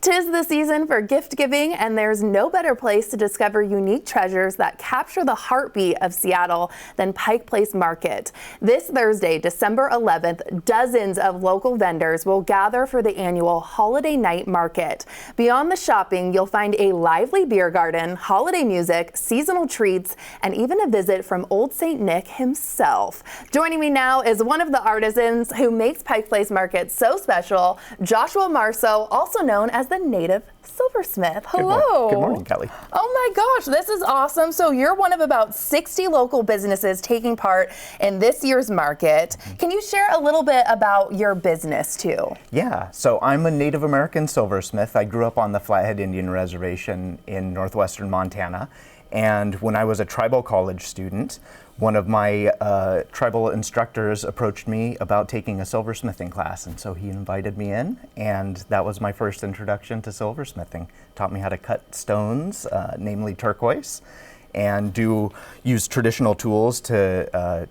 'Tis the season for gift giving, and there's no better place to discover unique treasures that capture the heartbeat of Seattle than Pike Place Market. This Thursday, December 11th, dozens of local vendors will gather for the annual Holiday Night Market. Beyond the shopping, you'll find a lively beer garden, holiday music, seasonal treats, and even a visit from Old St. Nick himself. Joining me now is one of the artisans who makes Pike Place Market so special, Joshua Marceau, also known as the native silversmith. Hello. Good morning, Kelly. Oh my gosh, this is awesome. So you're one of about 60 local businesses taking part in this year's market. Can you share a little bit about your business too? Yeah, so I'm a Native American silversmith. I grew up on the Flathead Indian Reservation in northwestern Montana. And when I was a tribal college student, one of my tribal instructors approached me about taking a silversmithing class, and so he invited me in, and that was my first introduction to silversmithing. Taught me how to cut stones, namely turquoise, and use traditional tools to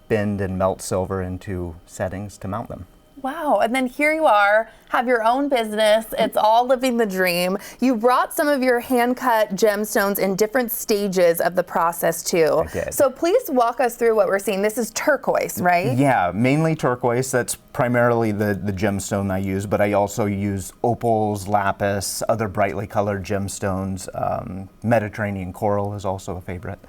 bend and melt silver into settings to mount them. Wow, and then here you are, have your own business. It's all living the dream. You brought some of your hand-cut gemstones in different stages of the process too. I did. So please walk us through what we're seeing. This is turquoise, right? Yeah, mainly turquoise. That's primarily the gemstone I use, but I also use opals, lapis, other brightly colored gemstones. Mediterranean coral is also a favorite.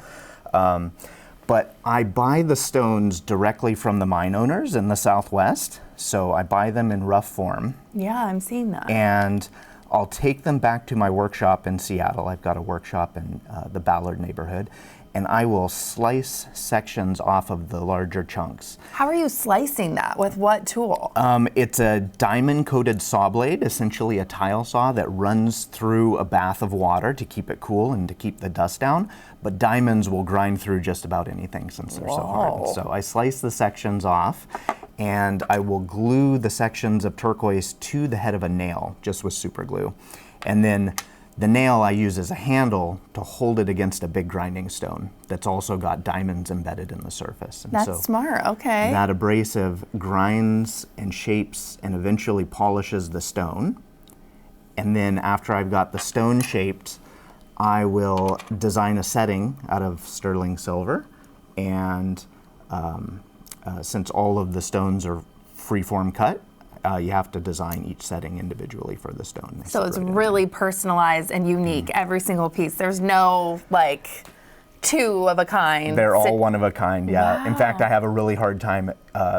But I buy the stones directly from the mine owners in the Southwest. So I buy them in rough form. Yeah, I'm seeing that. And I'll take them back to my workshop in Seattle. I've got a workshop in the Ballard neighborhood. And I will slice sections off of the larger chunks. How are you slicing that? With what tool? It's a diamond-coated saw blade, essentially a tile saw that runs through a bath of water to keep it cool and to keep the dust down. But diamonds will grind through just about anything since they're so hard. So I slice the sections off, and I will glue the sections of turquoise to the head of a nail, just with super glue. And then the nail I use as a handle to hold it against a big grinding stone that's also got diamonds embedded in the surface. And that's smart, okay. That abrasive grinds and shapes and eventually polishes the stone. And then after I've got the stone shaped, I will design a setting out of sterling silver. And since all of the stones are freeform cut, you have to design each setting individually for the stone. So it's really personalized and unique, every single piece. There's no like two of a kind. They're all one of a kind, yeah. Wow. In fact, I have a really hard time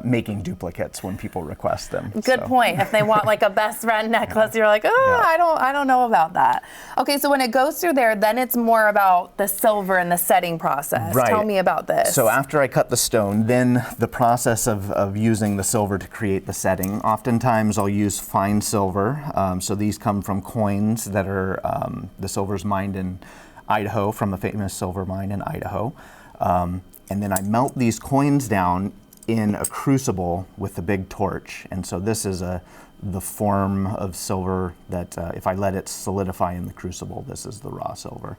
making duplicates when people request them. Good point. If they want like a best friend necklace, you're like, oh, yeah. I don't know about that. Okay, so when it goes through there, then it's more about the silver and the setting process. Right. Tell me about this. So after I cut the stone, then the process of using the silver to create the setting. Oftentimes I'll use fine silver. So these come from coins that are, the silver's mined in Idaho, from a famous silver mine in Idaho. And then I melt these coins down in a crucible with a big torch. And so this is the form of silver that if I let it solidify in the crucible, this is the raw silver.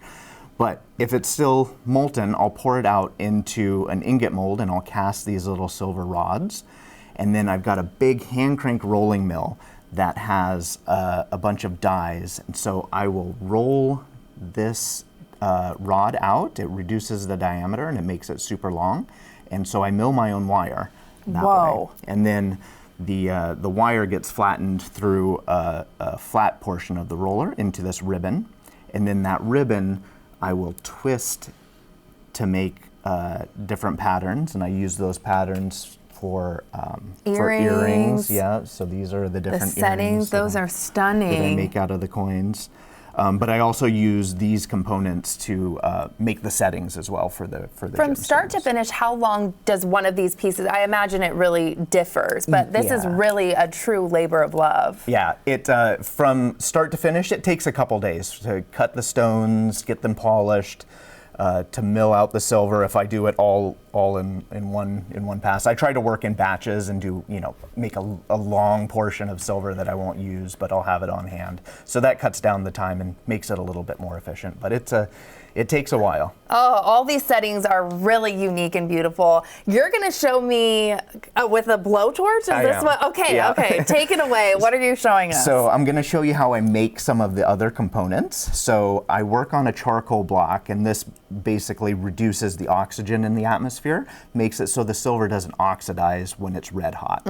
But if it's still molten, I'll pour it out into an ingot mold and I'll cast these little silver rods. And then I've got a big hand crank rolling mill that has a bunch of dies. And so I will roll this rod out. It reduces the diameter and it makes it super long. And so I mill my own wire that way. And then the wire gets flattened through a flat portion of the roller into this ribbon. And then that ribbon I will twist to make different patterns. And I use those patterns for earrings. Yeah, so these are the different the settings, earrings. Those are stunning. That I make out of the coins. But I also use these components to make the settings as well for the From start to finish, how long does one of these pieces? I imagine it really differs, but this is really a true labor of love. Yeah, it from start to finish, it takes a couple days to cut the stones, get them polished, to mill out the silver if I do it all in one pass. I try to work in batches and do, make a long portion of silver that I won't use, but I'll have it on hand. So that cuts down the time and makes it a little bit more efficient. But it takes a while. Oh, all these settings are really unique and beautiful. You're going to show me with a blowtorch? Is this what? Okay, yeah. Okay. Take it away. What are you showing us? So I'm going to show you how I make some of the other components. So I work on a charcoal block, and this basically reduces the oxygen in the atmosphere, makes it so the silver doesn't oxidize when it's red hot.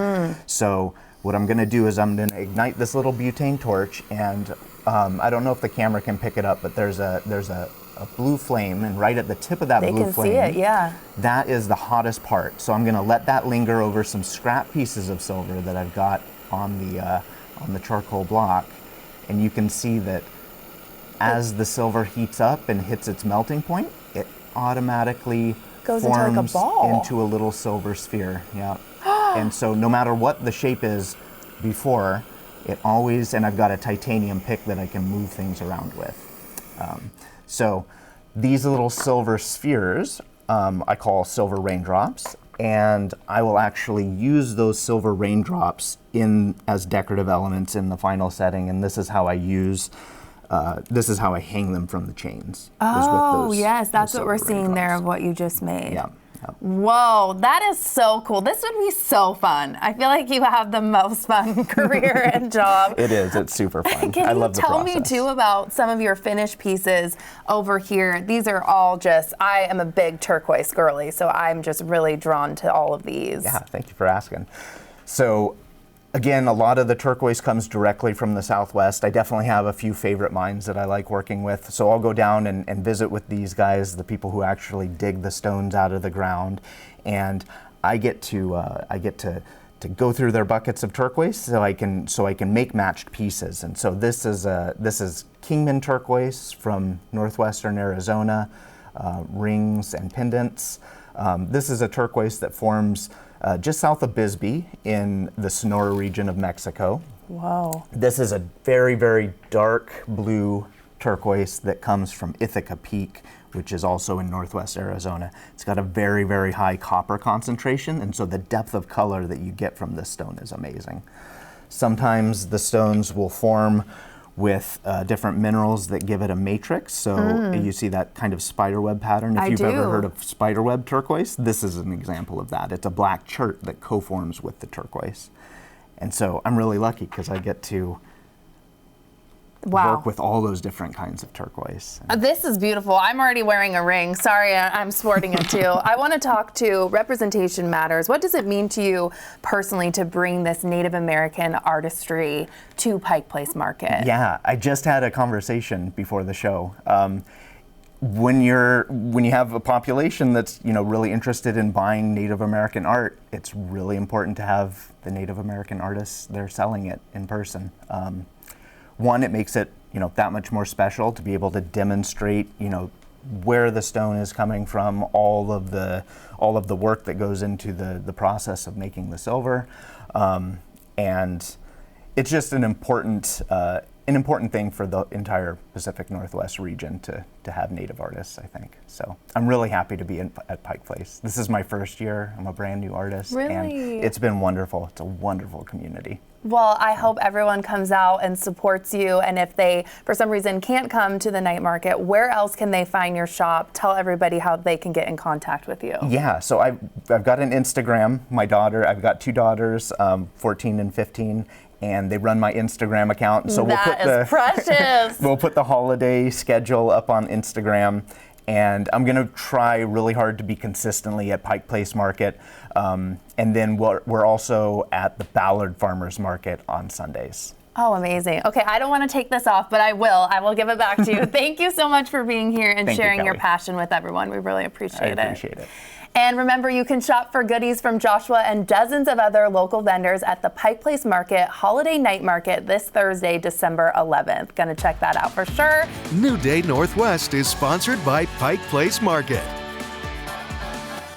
So what I'm going to do is I'm going to ignite this little butane torch, and I don't know if the camera can pick it up, but there's a blue flame, and right at the tip of that blue flame, they can see it, yeah. That is the hottest part. So I'm going to let that linger over some scrap pieces of silver that I've got on the charcoal block, and you can see that as the silver heats up and hits its melting point, it automatically goes forms into like a ball. into a little silver sphere. Yeah. And so no matter what the shape is before, it always, and I've got a titanium pick that I can move things around with. So these little silver spheres I call silver raindrops, and I will actually use those silver raindrops as decorative elements in the final setting, and this is how I hang them from the chains. Oh, yes, that's what we're seeing there of what you just made. Yeah. Whoa, that is so cool. This would be so fun. I feel like you have the most fun career and job. It is. It's super fun. Can I you love the tell process. me too about some of your finished pieces over here? These are all I am a big turquoise girly, so I'm just really drawn to all of these. Yeah, thank you for asking. So again, a lot of the turquoise comes directly from the Southwest. I definitely have a few favorite mines that I like working with. So I'll go down and visit with these guys, the people who actually dig the stones out of the ground. And I get to go through their buckets of turquoise so I can make matched pieces. And so this is Kingman turquoise from northwestern Arizona, rings and pendants. This is a turquoise that forms just south of Bisbee in the Sonora region of Mexico. Whoa. This is a very, very dark blue turquoise that comes from Ithaca Peak, which is also in northwest Arizona. It's got a very, very high copper concentration, and so the depth of color that you get from this stone is amazing. Sometimes the stones will form with different minerals that give it a matrix. So you see that kind of spiderweb pattern. If you've ever heard of spiderweb turquoise, this is an example of that. It's a black chert that co-forms with the turquoise. And so I'm really lucky because I get to work with all those different kinds of turquoise. This is beautiful. I'm already wearing a ring. Sorry, I'm sporting it too. I want to talk to representation matters. What does it mean to you personally to bring this Native American artistry to Pike Place Market? Yeah, I just had a conversation before the show. When you have a population that's really interested in buying Native American art, it's really important to have the Native American artists there selling it in person. One, it makes it that much more special to be able to demonstrate where the stone is coming from, all of the work that goes into the process of making the silver, and it's just an important thing for the entire Pacific Northwest region to have Native artists, I think. So I'm really happy to be at Pike Place. This is my first year. I'm a brand new artist. Really? And it's been wonderful. It's a wonderful community. Well, I hope everyone comes out and supports you. And if they, for some reason, can't come to the night market, where else can they find your shop? Tell everybody how they can get in contact with you. Yeah, so I've got an Instagram. I've got two daughters, 14 and 15. And they run my Instagram account. So precious. We'll put the holiday schedule up on Instagram, and I'm gonna try really hard to be consistently at Pike Place Market, and then we're also at the Ballard Farmers Market on Sundays. Oh, amazing. Okay, I don't want to take this off, but I will. I will give it back to you. Thank you so much for being here and sharing your passion with everyone. We really appreciate it. I appreciate it. And remember, you can shop for goodies from Joshua and dozens of other local vendors at the Pike Place Market Holiday Night Market this Thursday, December 11th. Gonna check that out for sure. New Day Northwest is sponsored by Pike Place Market.